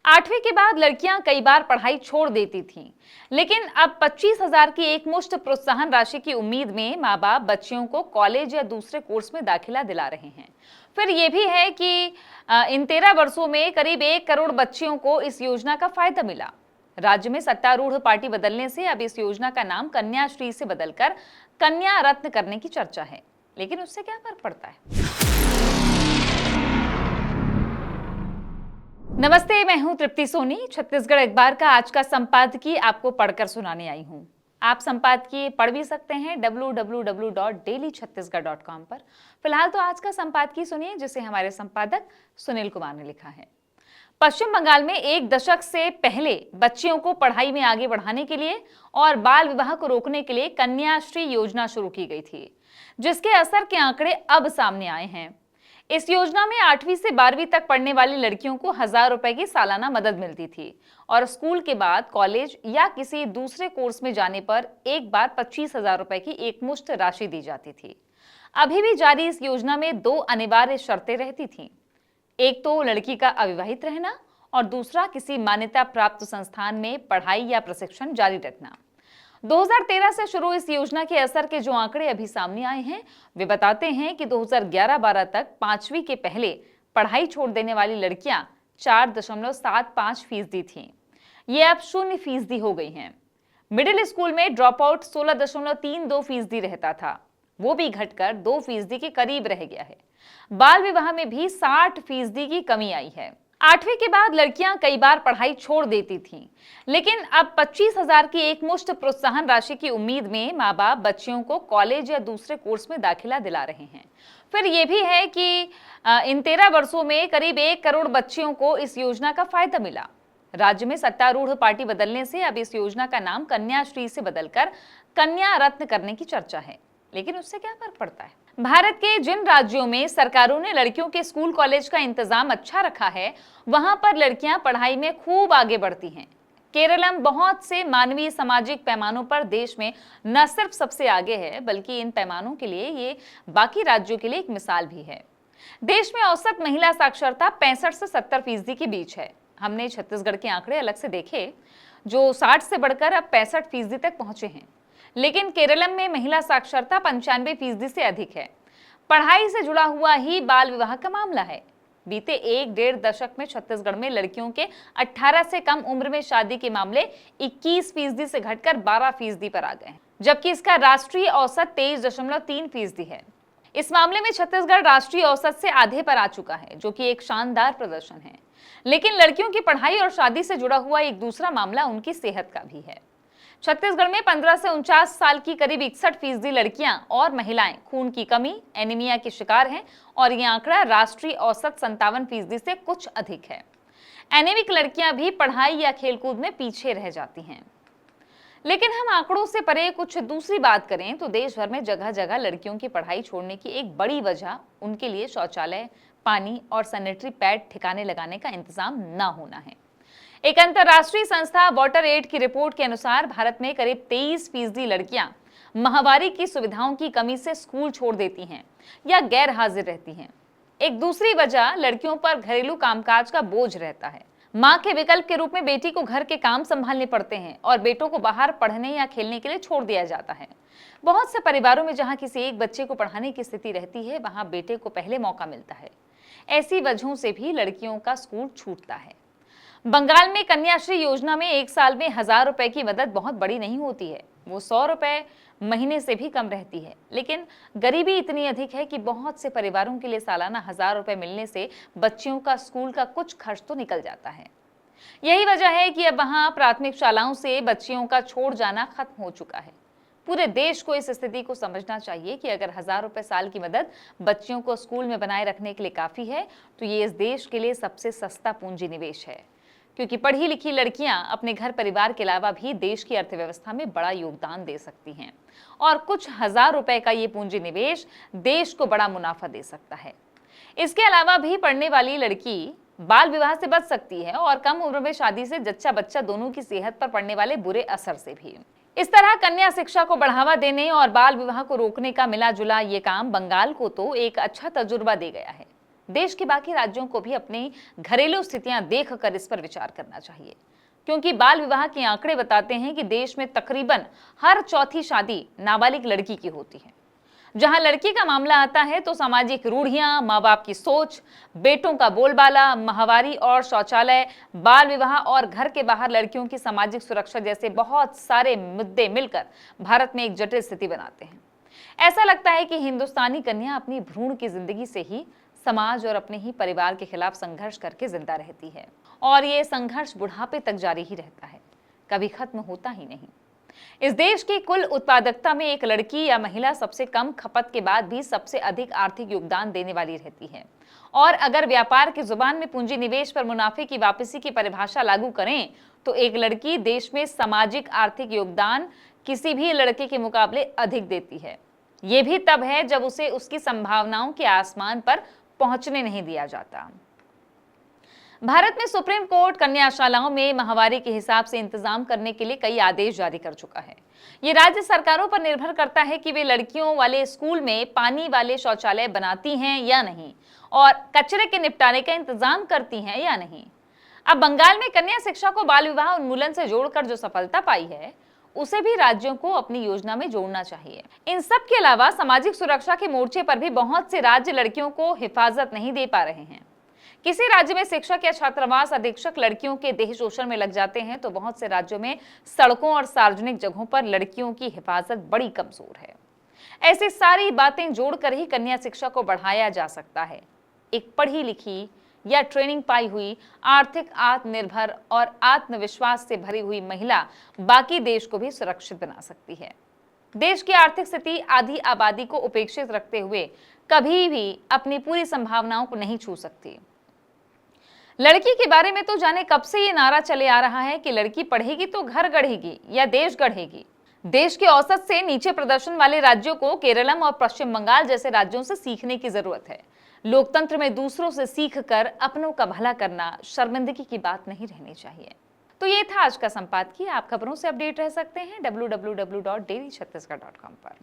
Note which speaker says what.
Speaker 1: 8वीं के बाद लड़कियां कई बार पढ़ाई छोड़ देती थीं, लेकिन अब 25,000 की एकमुश्त प्रोत्साहन राशि की उम्मीद में माँ बाप बच्चियों को कॉलेज या दूसरे कोर्स में दाखिला दिला रहे हैं। फिर ये भी है कि इन 13 वर्षों में करीब 1 करोड़ बच्चियों को इस योजना का फायदा मिला। राज्य में सत्तारूढ़ पार्टी बदलने से अब इस योजना का नाम कन्याश्री से बदलकर कन्या रत्न करने की चर्चा है। लेकिन उससे क्या फर्क पड़ता है? नमस्ते, मैं हूं तृप्ति सोनी। छत्तीसगढ़ अखबार का आज का संपादकीय आपको पढ़कर सुनाने आई हूं। आप संपादकीय पढ़ भी सकते हैं www.dailychhattisgarh.com पर। फिलहाल तो आज का संपादकीय सुनिए, जिसे हमारे संपादक सुनील कुमार ने लिखा है। पश्चिम बंगाल में एक दशक से पहले बच्चियों को पढ़ाई में आगे बढ़ाने के लिए और बाल विवाह को रोकने के लिए कन्याश्री योजना शुरू की गई थी, जिसके असर के आंकड़े अब सामने आए हैं। इस योजना में 8वीं से 12वीं तक पढ़ने वाली लड़कियों को 1,000 रुपए की सालाना मदद मिलती थी और स्कूल के बाद कॉलेज या किसी दूसरे कोर्स में जाने पर एक बार 25,000 रुपए की एकमुश्त राशि दी जाती थी। अभी भी जारी इस योजना में 2 अनिवार्य शर्तें रहती थीं। एक तो लड़की का अविवाहित रहना और दूसरा किसी मान्यता प्राप्त संस्थान में पढ़ाई या प्रशिक्षण जारी रखना। 2013 से शुरू इस योजना के असर के जो आंकड़े अभी सामने आए हैं, वे बताते हैं कि 2011-12 तक 5वीं के पहले पढ़ाई छोड़ देने वाली लड़कियां 4.75% थीं। ये अब 0% हो गई हैं। मिडिल स्कूल में ड्रॉप आउट 16.32% रहता था, वो भी घटकर 2% के करीब रह गया है। बाल विवाह में भी 60% की कमी आई है। 8वीं के बाद लड़कियां कई बार पढ़ाई छोड़ देती थीं, लेकिन अब 25,000 की एकमुश्त प्रोत्साहन राशि की उम्मीद में माँ बाप बच्चियों को कॉलेज या दूसरे कोर्स में दाखिला दिला रहे हैं। फिर ये भी है कि इन 13 वर्षों में करीब 1 करोड़ बच्चियों को इस योजना का फायदा मिला। राज्य में सत्तारूढ़ पार्टी बदलने से अब इस योजना का नाम कन्याश्री से बदलकर कन्या रत्न करने की चर्चा है। लेकिन उससे क्या फर्क पड़ता है? भारत के जिन राज्यों में सरकारों ने लड़कियों के स्कूल कॉलेज का इंतजाम अच्छा रखा है, वहां पर लड़कियां पढ़ाई में खूब आगे बढ़ती हैं। केरलम बहुत से मानवीय सामाजिक पैमानों पर देश में न सिर्फ सबसे आगे है, बल्कि इन पैमानों के लिए ये बाकी राज्यों के लिए एक मिसाल भी है। देश में औसत महिला साक्षरता 65 से 70% के बीच है। हमने छत्तीसगढ़ के आंकड़े अलग से देखे, जो 60 से बढ़कर अब 65% तक पहुंचे हैं। लेकिन केरलम में महिला साक्षरता 95% से अधिक है। पढ़ाई से जुड़ा हुआ ही बाल विवाह का मामला है। बीते 1-1.5 दशक में छत्तीसगढ़ में लड़कियों के 18 से कम उम्र में शादी के मामले 21% से घटकर 12% पर आ गए हैं, जबकि इसका राष्ट्रीय औसत 23.3% है। इस मामले में छत्तीसगढ़ राष्ट्रीय औसत से आधे पर आ चुका है, जो कि एक शानदार प्रदर्शन है। लेकिन लड़कियों की पढ़ाई और शादी से जुड़ा हुआ एक दूसरा मामला उनकी सेहत का भी है। छत्तीसगढ़ में 15 से 49 साल की करीब 61% लड़कियां और महिलाएं खून की कमी, एनीमिया के शिकार हैं और यह आंकड़ा राष्ट्रीय औसत 57% से कुछ अधिक है। एनीमिक लड़कियां भी पढ़ाई या खेलकूद में पीछे रह जाती हैं। लेकिन हम आंकड़ों से परे कुछ दूसरी बात करें तो देश भर में जगह जगह लड़कियों की पढ़ाई छोड़ने की एक बड़ी वजह उनके लिए शौचालय, पानी और सैनिटरी पैड ठिकाने लगाने का इंतजाम न होना है। एक अंतर्राष्ट्रीय संस्था वाटर एड की रिपोर्ट के अनुसार भारत में करीब 23% लड़कियां माहवारी की सुविधाओं की कमी से स्कूल छोड़ देती हैं या गैर हाजिर रहती हैं। एक दूसरी वजह लड़कियों पर घरेलू कामकाज का बोझ रहता है। मां के विकल्प के रूप में बेटी को घर के काम संभालने पड़ते हैं और बेटों को बाहर पढ़ने या खेलने के लिए छोड़ दिया जाता है। बहुत से परिवारों में जहां किसी एक बच्चे को पढ़ाने की स्थिति रहती है, वहां बेटे को पहले मौका मिलता है। ऐसी वजहों से भी लड़कियों का स्कूल छूटता है। बंगाल में कन्याश्री योजना में एक साल में 1,000 रुपए की मदद बहुत बड़ी नहीं होती है, वो 100 रुपए महीने से भी कम रहती है। लेकिन गरीबी इतनी अधिक है कि बहुत से परिवारों के लिए सालाना 1,000 रुपए मिलने से बच्चियों का स्कूल का कुछ खर्च तो निकल जाता है। यही वजह है कि अब वहां प्राथमिक शालाओं से बच्चियों का छोड़ जाना खत्म हो चुका है। पूरे देश को इस स्थिति को समझना चाहिए कि अगर 1,000 रुपए साल की मदद बच्चियों को स्कूल में बनाए रखने के लिए काफी है, तो ये इस देश के लिए सबसे सस्ता पूंजी निवेश है, क्योंकि पढ़ी लिखी लड़कियां अपने घर परिवार के अलावा भी देश की अर्थव्यवस्था में बड़ा योगदान दे सकती हैं और कुछ 1,000 रुपए का ये पूंजी निवेश देश को बड़ा मुनाफा दे सकता है। इसके अलावा भी पढ़ने वाली लड़की बाल विवाह से बच सकती है और कम उम्र में शादी से जच्चा बच्चा दोनों की सेहत पर पड़ने वाले बुरे असर से भी। इस तरह कन्या शिक्षा को बढ़ावा देने और बाल विवाह को रोकने का मिला जुला ये काम बंगाल को तो एक अच्छा तजुर्बा दे गया है। देश के बाकी राज्यों को भी अपनी घरेलू स्थितियां देखकर इस पर विचार करना चाहिए, क्योंकि बाल विवाह के आंकड़े बताते हैं कि देश में तकरीबन हर चौथी शादी नाबालिग लड़की की होती है। जहां लड़की का मामला आता है तो सामाजिक रूढ़ियां, माँ बाप की सोच, बेटों का बोलबाला, माहवारी और शौचालय, बाल विवाह और घर के बाहर लड़कियों की सामाजिक सुरक्षा जैसे बहुत सारे मुद्दे मिलकर भारत में एक जटिल स्थिति बनाते हैं। ऐसा लगता है कि हिंदुस्तानी कन्या अपनी भ्रूण की जिंदगी से ही समाज और अपने ही परिवार के खिलाफ संघर्ष करके जिंदा रहती है, और ये संघर्ष बुढ़ापे तक जारी ही रहता है, कभी खत्म होता ही नहीं। इस देश की कुल उत्पादकता में एक लड़की या महिला सबसे कम खपत के बाद भी सबसे अधिक आर्थिक योगदान देने वाली रहती है। और अगर व्यापार की जुबान में पूंजी निवेश पर मुनाफे की वापसी की परिभाषा लागू करें तो एक लड़की देश में सामाजिक आर्थिक योगदान किसी भी लड़के के मुकाबले अधिक देती है। ये भी तब है जब उसे उसकी संभावनाओं के आसमान पर पहुंचने नहीं दिया जाता। भारत में सुप्रीम कोर्ट कन्याशालाओं में माहवारी के हिसाब से इंतजाम करने के लिए कई आदेश जारी कर चुका है। ये राज्य सरकारों पर निर्भर करता है कि वे लड़कियों वाले स्कूल में पानी वाले शौचालय बनाती हैं या नहीं, और कचरे के निपटारे का इंतजाम करती हैं या नहीं। अब बंगाल में कन्या शिक्षा को बाल विवाह उन्मूलन से जोड़कर जो सफलता पाई है, उसे भी राज्यों को अपनी योजना में जोड़ना चाहिए। इन सब के अलावा सामाजिक सुरक्षा के मोर्चे पर भी बहुत से राज्य लड़कियों को हिफाजत नहीं दे पा रहे हैं। किसी राज्य में शिक्षक या छात्रावास अधीक्षक लड़कियों के देह शोषण में लग जाते हैं तो बहुत से राज्यों में सड़कों और सार्वजनिक जगहों पर लड़कियों की हिफाजत बड़ी कमजोर है। ऐसी सारी बातें जोड़कर ही कन्या शिक्षा को बढ़ाया जा सकता है। एक पढ़ी लिखी या ट्रेनिंग पाई हुई, आर्थिक आत्मनिर्भर और आत्मविश्वास से भरी हुई महिला बाकी देश को भी सुरक्षित बना सकती है। देश की आर्थिक स्थिति आधी आबादी को उपेक्षित रखते हुए कभी भी अपनी पूरी संभावनाओं को नहीं छू सकती। लड़की के बारे में तो जाने कब से ये नारा चले आ रहा है कि लड़की पढ़ेगी तो घर गढ़ेगी या देश गढ़ेगी। देश के औसत से नीचे प्रदर्शन वाले राज्यों को केरलम और पश्चिम बंगाल जैसे राज्यों से सीखने की जरूरत है। लोकतंत्र में दूसरों से सीखकर अपनों का भला करना शर्मिंदगी की बात नहीं रहनी चाहिए। तो ये था आज का संपादकीय। आप खबरों से अपडेट रह सकते हैं www.dailychhattisgarh.com पर।